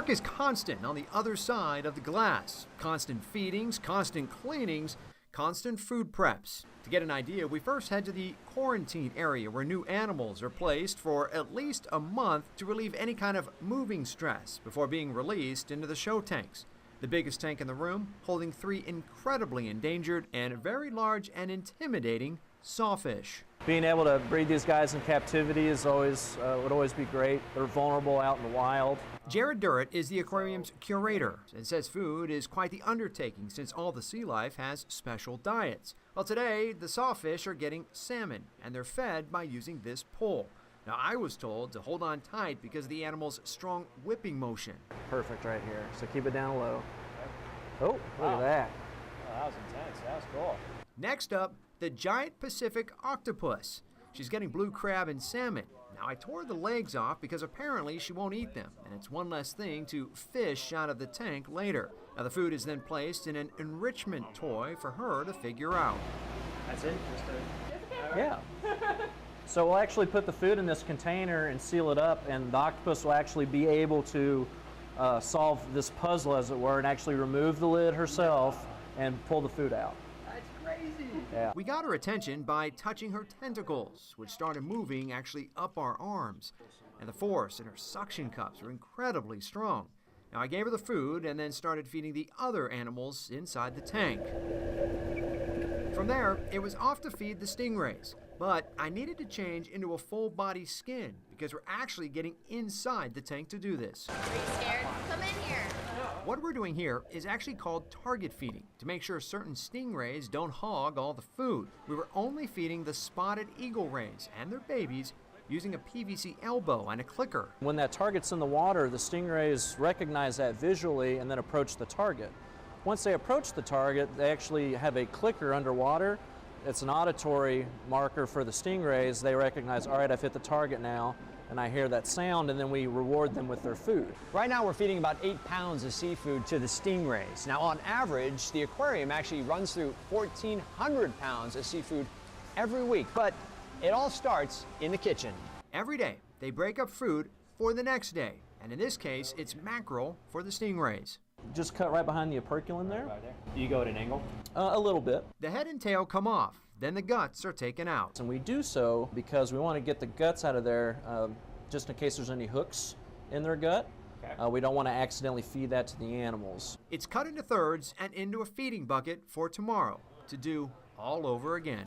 work is constant on the other side of the glass. Constant feedings, constant cleanings, constant food preps. To get an idea, we first head to the quarantine area where new animals are placed for at least a month to relieve any kind of moving stress before being released into the show tanks. The biggest tank in the room holding 3 incredibly endangered and very large and intimidating sawfish. Being able to breed these guys in captivity is always would always be great. They're vulnerable out in the wild. Jared Durrett is the aquarium's curator and says food is quite the undertaking since all the sea life has special diets. Well, today the sawfish are getting salmon and they're fed by using this pole. Now, I was told to hold on tight because of the animal's strong whipping motion. Perfect right here. So keep it down low. Oh, look Wow. at that. Oh, that was intense. That was cool. Next up, the giant Pacific octopus. She's getting blue crab and salmon. Now, I tore the legs off because apparently she won't eat them, and it's one less thing to fish out of the tank later. Now, the food is then placed in an enrichment toy for her to figure out. That's it? Yeah. So we'll actually put the food in this container and seal it up, and the octopus will actually be able to solve this puzzle, as it were, and actually remove the lid herself and pull the food out. That's crazy. Yeah. We got her attention by touching her tentacles, which started moving actually up our arms. And the force in her suction cups were incredibly strong. Now, I gave her the food and then started feeding the other animals inside the tank. From there, it was off to feed the stingrays. But I needed to change into a full body skin because we're actually getting inside the tank to do this. Are you scared? Come in here. What we're doing here is actually called target feeding to make sure certain stingrays don't hog all the food. We were only feeding the spotted eagle rays and their babies using a PVC elbow and a clicker. When that target's in the water, the stingrays recognize that visually and then approach the target. Once they approach the target, they actually have a clicker underwater. It's an auditory marker for the stingrays. They recognize, all right, I've hit the target now, and I hear that sound, and then we reward them with their food. Right now we're feeding about 8 pounds of seafood to the stingrays. Now on average, the aquarium actually runs through 1,400 pounds of seafood every week. But it all starts in the kitchen. Every day, they break up food for the next day. And in this case, it's mackerel for the stingrays. Just cut right behind the operculum there. Right there. Do you go at an angle? A little bit. The head and tail come off, then the guts are taken out. And we do so because we want to get the guts out of there just in case there's any hooks in their gut. Okay. We don't want to accidentally feed that to the animals. It's cut into thirds and into a feeding bucket for tomorrow to do all over again.